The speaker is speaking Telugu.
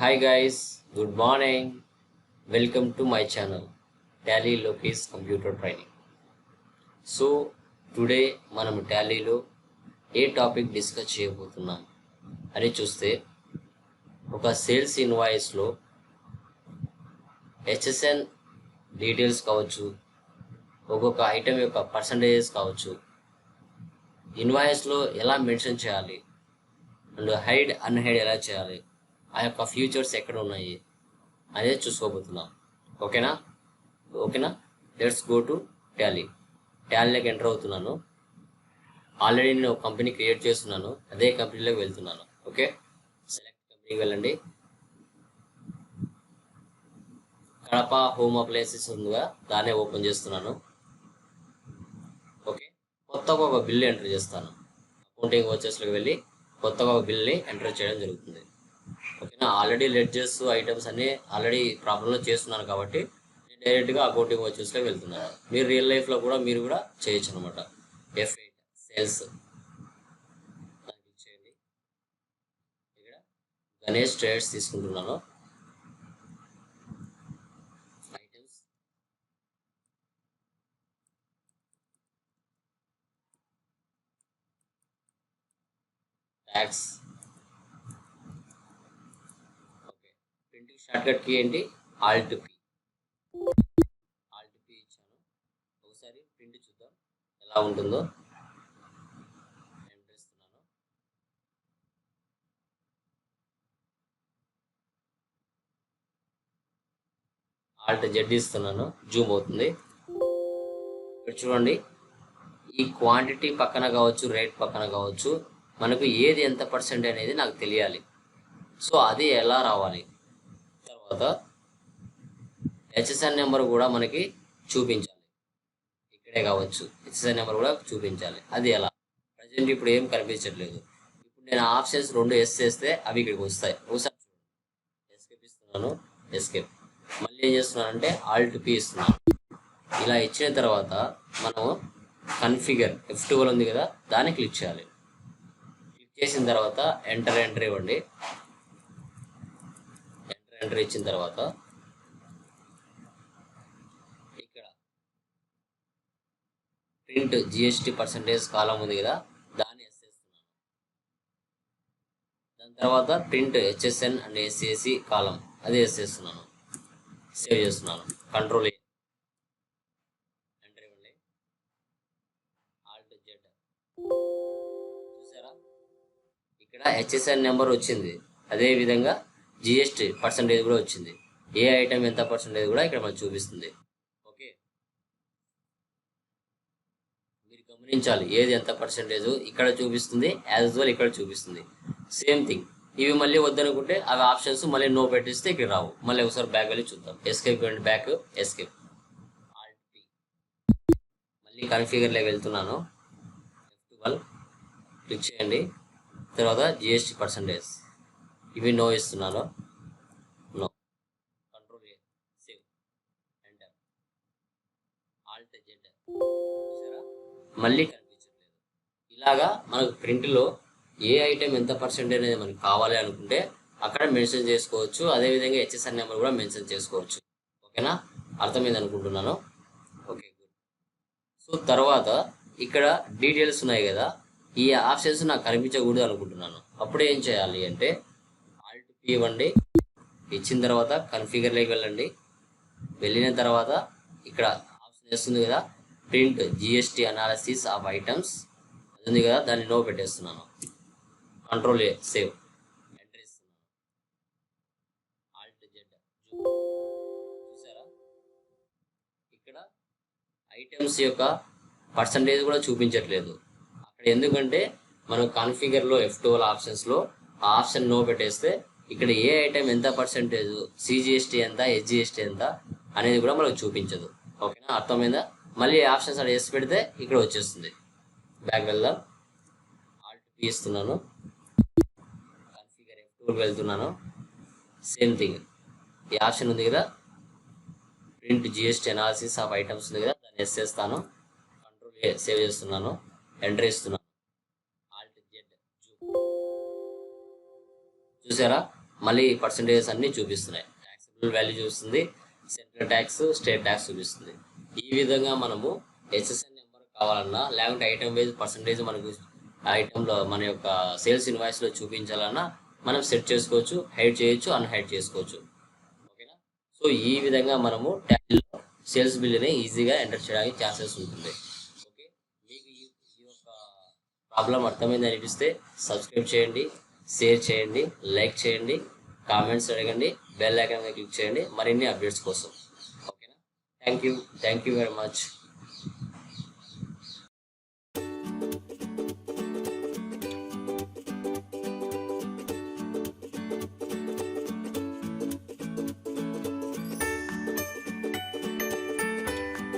Hi guys, good morning. Welcome to my channel Tally Loki's Computer Training. So today మనం టాలీలో ఏ టాపిక్ డిస్కస్ చేయబోతున్నాం అని చూస్తే ఒక సేల్స్ ఇన్వాయిస్లో హెచ్ఎస్ఎన్ డీటెయిల్స్ కావచ్చు, ఒక్కొక్క ఐటెం యొక్క పర్సంటేజెస్ కావచ్చు, ఇన్వాయిస్లో ఎలా మెన్షన్ చేయాలి అండ్ హైడ్ అన్హైడ్ ఎలా చేయాలి, ఆ యొక్క ఫ్యూచర్స్ ఎక్కడ ఉన్నాయి అనేది చూసుకోబోతున్నాం. ఓకేనా లెట్స్ గో టు టాలీలోకి ఎంటర్ అవుతున్నాను. ఆల్రెడీ నేను ఒక కంపెనీ క్రియేట్ చేస్తున్నాను, అదే కంపెనీలోకి వెళ్తున్నాను. ఓకే, సెలెక్ట్ కంపెనీకి వెళ్ళండి. కడప హోమ్ అప్లయన్సెస్ ఉందిగా, దాన్నే ఓపెన్ చేస్తున్నాను. ఓకే, కొత్తగా ఒక బిల్ ఎంటర్ చేస్తాను. అకౌంటింగ్ వచ్చేసరికి వెళ్ళి కొత్తగా ఒక బిల్ని ఎంటర్ చేయడం జరుగుతుంది. ఓకేనా, ఆల్రెడీ లెడ్జర్స్ ఐటమ్స్ అన్ని ఆల్రెడీ ప్రాబ్లంలో చేస్తున్నాను కాబట్టి నేను డైరెక్ట్గా అకౌంటింగ్ వచ్చేస్లో వెళ్తున్నాను. మీరు రియల్ లైఫ్లో కూడా మీరు కూడా చేయొచ్చు అనమాట. F8 సేల్స్ చేయండి. ఇక్కడ గణేష్ ట్రేడ్స్ తీసుకుంటున్నాను. Items tax. Printing shortcut key ఏంటి? ఆల్ట్ పి ఇచ్చాను. ఒకసారి ప్రింట్ చూద్దాం ఎలా ఉంటుందో. ఎంటర్ ఇస్తున్నాను. ఆల్ట్ జెడ్ ఇస్తున్నాను, జూమ్ అవుతుంది. ఇక్కడ చూడండి, ఈ క్వాంటిటీ పక్కన కావచ్చు, రేట్ పక్కన కావచ్చు, మనకు ఏది ఎంత పర్సెంట్ అనేది నాకు తెలియాలి. సో అది ఎలా రావాలి? తర్వాత హెచ్ఎస్ఎన్ నెంబర్ కూడా మనకి చూపించాలి. ఇక్కడే కావచ్చు, హెచ్ఎస్ఎన్ నెంబర్ కూడా చూపించాలి. అది ఎలా? ప్రజెంట్ ఇప్పుడు ఏం కనిపించట్లేదు. ఇప్పుడు నేను ఆప్షన్స్ 2 ఎస్ చేస్తే అవి ఇక్కడికి వస్తాయి. ఒకసారి ఎస్కేప్ ఇస్తున్నాను. ఎస్కేప్ మళ్ళీ ఏం చేస్తున్నానంటే ఆల్ట్ పి ఇస్తున్నాను. ఇలా ఇచ్చిన తర్వాత మనం కన్ఫిగర్ F12 ఉంది కదా, దాన్ని క్లిక్ చేయాలి. క్లిక్ చేసిన తర్వాత ఎంటర్ ఇవ్వండి. ఎంటర్ ఇచ్చిన తర్వాత ఇక్కడ ప్రింట్ జిఎస్టీ పర్సంటేజ్ కాలం ఉంది కదా, దాన్ని ఎస్ చేస్తున్నాను. దాని తర్వాత ప్రింట్ హెచ్ఎస్ఎన్ అండ్ ఎస్సిఎసి కాలం, అది ఎస్ చేస్తున్నాను. సేవ్ చేస్తున్నాను. కంట్రోల్ ఎంటర్ ఇవ్వండి. Alt Z. చూసారా, ఇక్కడ హెచ్ఎస్ఎన్ నెంబర్ వచ్చింది, అదే విధంగా జిఎస్టీ పర్సంటేజ్ కూడా వచ్చింది. ఏ ఐటమ్ ఎంత పర్సంటేజ్ కూడా ఇక్కడ మనకు చూపిస్తుంది. ఓకే, మీరు గమనించాలి ఏది ఎంత పర్సంటేజ్ ఇక్కడ చూపిస్తుంది, యాజ్ యూజువల్ ఇక్కడ చూపిస్తుంది. Same thing. ఇవి మళ్ళీ వద్దనుకుంటే అవి ఆప్షన్స్ మళ్ళీ నో పెట్టిస్తే ఇక్కడ రావు. మళ్ళీ ఒకసారి బ్యాక్ వెళ్ళి చూద్దాం. Escape and back, escape, alt P. మళ్ళీ కన్ఫిగర్లోకి వెళ్తున్నాను. F12 క్లిక్ చేయండి. తర్వాత జిఎస్టీ పర్సంటేజ్, ఇవి నో ఇస్తున్నాను. No. Control A, save, enter, alt Z. చూసారా, మళ్ళీ కనిపించట్లేదు. ఇలాగా మనకు ప్రింట్లో ఏ ఐటెం ఎంత పర్సెంట్ అనేది మనకు కావాలి అనుకుంటే అక్కడ మెన్షన్ చేసుకోవచ్చు. అదేవిధంగా హెచ్ఎస్ఎన్ నెంబర్ కూడా మెన్షన్ చేసుకోవచ్చు. ఓకేనా, అర్థమైంది అనుకుంటున్నాను. Okay, good. సో తర్వాత ఇక్కడ డీటెయిల్స్ ఉన్నాయి కదా, ఈ ఆప్షన్స్ నాకు కనిపించకూడదు అనుకుంటున్నాను. అప్పుడు ఏం చేయాలి అంటే ఆల్ట్ పి ఇవ్వండి. ఇచ్చిన తర్వాత కన్ఫిగర్లోకి వెళ్ళండి. వెళ్ళిన తర్వాత ఇక్కడ ఆప్షన్ వేస్తుంది కదా, print GST analysis of items, అది ఉంది కదా, దాన్ని నో పెట్టేస్తున్నాను. కంట్రోల్ ఏ, సేవ్, ఎంటర్ ఇస్తున్నాను. Alt Z. చూసారా, ఇక్కడ ఐటమ్స్ యొక్క పర్సంటేజ్ కూడా చూపించట్లేదు అక్కడ. ఎందుకంటే మనం కాన్ఫిగర్లో F12 ఆప్షన్స్లో ఆ ఆప్షన్ నో పెట్టేస్తే ఇక్కడ ఏ ఐటమ్ ఎంత పర్సంటేజ్, సిజిఎస్టీ ఎంత, హెచ్జిఎస్టీ ఎంత అనేది కూడా మనకు చూపించదు. ఓకేనా, అర్థమైందా? మళ్ళీ ఆప్షన్స్ అక్కడ వేసి పెడితే ఇక్కడ వచ్చేస్తుంది. బ్యాక్ వెళ్దాం. ఆల్ట్ పి ఇస్తున్నాను. కన్ఫిగర్ F12 వెళ్తున్నాను. సేమ్ థింగ్, ఈ ఆప్షన్ ఉంది కదా, print GST analysis of items ఉంది కదా, దాన్ని ఎస్ చేస్తాను. కంట్రోల్ ఏ, సేవ్ చేస్తున్నాను. ఎంటర్ ఇస్తున్నాను. Alt Z. చూసారా, మళ్ళీ పర్సంటేజెస్ అన్నీ చూపిస్తున్నాయి. ట్యాక్సిబుల్ వాల్యూ చూపిస్తుంది, సెంట్రల్ ట్యాక్స్, స్టేట్ ట్యాక్స్ చూపిస్తుంది. ఈ విధంగా మనము ఎస్ఎస్ఎన్ నెంబర్ కావాలన్నా లేకుంటే ఐటమ్ వైజ్ పర్సంటేజ్ మనకు ఐటెంలో మన యొక్క సేల్స్ ఇన్వాయిస్లో చూపించాలన్నా మనం సెట్ చేసుకోవచ్చు, హైడ్ చేయొచ్చు, అన్హైడ్ చేసుకోవచ్చు. ఓకేనా? సో ఈ విధంగా మనము టాలీలో సేల్స్ బిల్ని ఈజీగా ఎంటర్ చేయడానికి ఛాన్సెస్ ఉంటుంది. ఓకే, మీకు ఈ యొక్క ప్రాబ్లం అర్థమైంది అనిపిస్తే సబ్స్క్రైబ్ చేయండి, షేర్ చేయండి, లైక్ చేయండి, కామెంట్స్ అడగండి, బెల్ ఐకాన్ మీద క్లిక్ చేయండి మరిన్ని అప్డేట్స్ కోసం. ఓకేనా? Thank you very much.